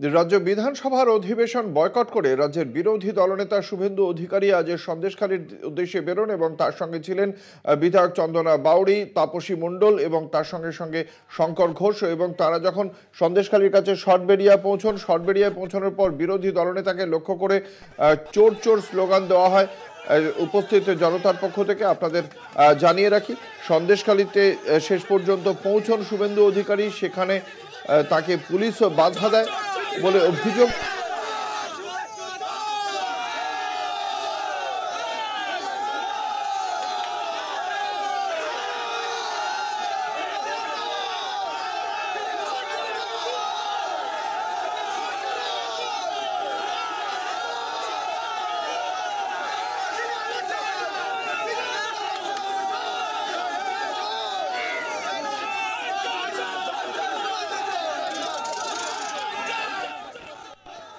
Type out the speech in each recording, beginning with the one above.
রাজ্য বিধানসভার অধিবেশন বয়কট করে রাজ্যের বিরোধী দলনেতা শুভেন্দু অধিকারী আজ সন্দেশখালীর উদ্দেশ্যে বেরোন এবং তার সঙ্গে ছিলেন বিধায়ক চন্দনা বাউড়ি, তাপসী মণ্ডল এবং তার সঙ্গে সঙ্গে শঙ্কর ঘোষ। এবং তারা যখন সন্দেশখালীর কাছে শর্টবেরিয়া পৌঁছানোর পর বিরোধী দলনেতাকে লক্ষ্য করে চোর চোর স্লোগান দেওয়া হয় উপস্থিত জনতার পক্ষ থেকে। আপনাদের জানিয়ে রাখি, সন্দেশখালীতে শেষ পর্যন্ত পৌঁছন শুভেন্দু অধিকারী, সেখানে তাকে পুলিশও বাধা দেয় বলে অভিযোগ।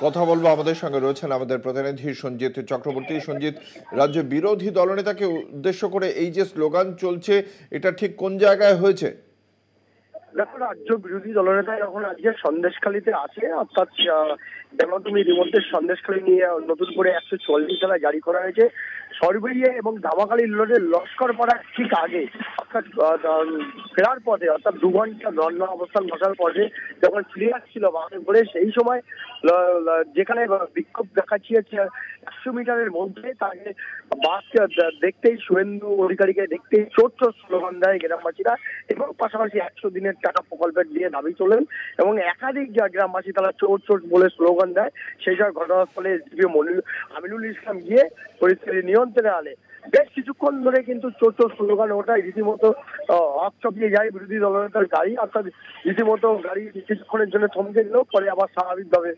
কথা বলবো, আমাদের সঙ্গে রয়েছেন আমাদের প্রতিনিধি সঞ্জিত চক্রবর্তী। সঞ্জিত, রাজ্য বিরোধী দলনেতাকে উদ্দেশ্য করে এই যে স্লোগান চলছে, এটা ঠিক কোন জায়গায় হয়েছে? দেখো, রাজ্য বিরোধী দলনেতা যখন আজকে সন্দেশখালীতে আছে, অর্থাৎ যেমন তুমি ইতিমধ্যে সন্দেশখালী নিয়ে নতুন করে 144 ধারা জারি করা হয়েছে, সরবেরিয়া এবং ধামাখালী রোডের লস্কর পাড়ার ঠিক আগে, অর্থাৎ ফেরার পথে, অর্থাৎ 2 ঘন্টা ধর্ণা অবস্থান বসার পথে যখন ফিরে আসছিল বাসে করে, সেই সময় যেখানে বিক্ষোভ দেখাচ্ছিয়েছে 100 মিটারের মধ্যে, তাকে বাসকে দেখতেই, শুভেন্দু অধিকারীকে দেখতেই চোর চোর স্লোগান দেয় গ্রামবাসীরা এবং পাশাপাশি 100 দিনের টাকা প্রকল্পের দিয়ে দাবি তোলেন এবং একাধিক গ্রামবাসী তারা চোর চোর বলে স্লোগান দেয়। সেই সব ঘটনাস্থলে এসডিপি আমিনুল ইসলাম গিয়ে পরিস্থিতি নিয়ন্ত্রণে আনে। বেশ কিছুক্ষণ ধরে কিন্তু চোর চোর স্লোগান ওটাই রীতিমতো হকচকিয়ে যায় বিরোধী দলনেতার গাড়ি, অর্থাৎ রীতিমতো গাড়ি কিছুক্ষণের জন্য থমকে দিল, পরে আবার স্বাভাবিকভাবে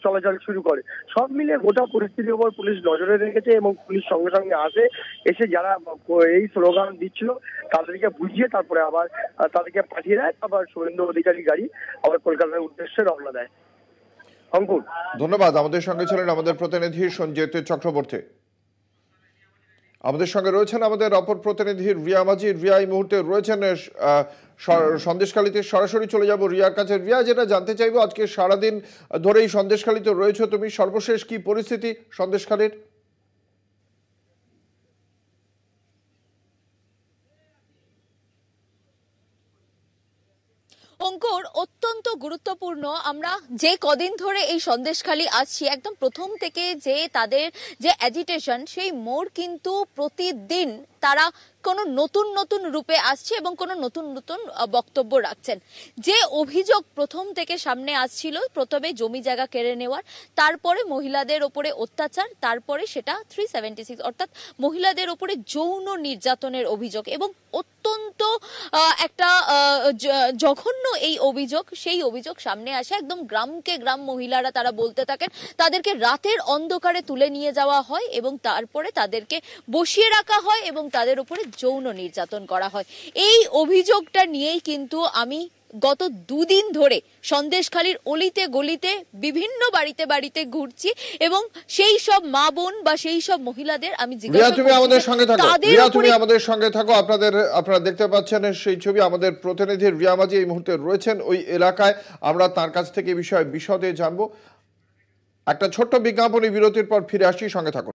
চলাচল শুরু করে। সব মিলে গোটা পরিস্থিতির উপর পুলিশ নজরে রেখেছে এবং পুলিশ সঙ্গে সঙ্গে এসে যারা এই স্লোগান দিচ্ছিল তাদেরকে বুঝিয়ে তারপরে আবার তাদেরকে পাঠিয়ে দেয়। আবার শুভেন্দু অধিকারী গাড়ি আবার কলকাতার উদ্দেশ্যে রওনা দেয়। অঙ্কুর, ধন্যবাদ। আমাদের সঙ্গে ছিলেন আমাদের প্রতিনিধি সঞ্জিত চক্রবর্তী। আমাদের সঙ্গে রয়েছেন আমাদের অপর প্রতিনিধি রিয়া মাঝি। রিয়া এই মুহূর্তে রয়েছেন সন্দেশখালীতে। সরাসরি চলে যাব রিয়ার কাছে। রিয়া, যেটা জানতে চাইবো, আজকে সারাদিন ধরেই সন্দেশখালীতে রয়েছে তুমি, সর্বশেষ কি পরিস্থিতি সন্দেশখালীর? অঙ্কুর, অত্যন্ত গুরুত্বপূর্ণ। আমরা যে কদিন ধরে এই সন্দেশখালী আসছি, একদম প্রথম থেকে যে তাদের যে অ্যাজিটেশন, সেই মোড় কিন্তু প্রতিদিন তারা কোনো নতুন নতুন রূপে আসছে এবং কোনো নতুন নতুন বক্তব্য রাখছেন। যে অভিযোগ প্রথম থেকে সামনে আসছিল, প্রথমে জমি জায়গা কেড়ে নেওয়ার, তারপরে মহিলাদের ওপরে অত্যাচার, তারপরে সেটা 376 অর্থাৎ মহিলাদের ওপরে যৌন নির্যাতনের অভিযোগ এবং অত্যন্ত একটা জঘন্য এই অভিযোগ, সেই অভিযোগ সামনে আসে। একদম গ্রামকে গ্রাম মহিলারা তারা বলতে থাকেন, তাদেরকে রাতের অন্ধকারে তুলে নিয়ে যাওয়া হয় এবং তারপরে তাদেরকে বসিয়ে রাখা হয় এবং তাদের উপরে যৌন নির্যাতন করা হয়। এই অভিযোগটা নিয়েই কিন্তু আমি গত 2 দিন ধরে সন্দেশখালীর অলিতে গলিতে বিভিন্ন বাড়িতে বাড়িতে ঘুরছি এবং সেই সব মা বোন বা সেই সব মহিলাদের আমি জিজ্ঞাসা করছি, তুমি আমাদের সঙ্গে থাকো। আপনারা দেখতে পাচ্ছেন সেই ছবি। আমাদের প্রতিনিধি রিয়া মাঝি এই মুহূর্তে রয়েছেন ওই এলাকায়। আমরা তার কাছ থেকে বিষয়ে বিশদে জানবো। একটা ছোট্ট বিজ্ঞাপনী বিরতির পর ফিরে আসছি, সঙ্গে থাকুন।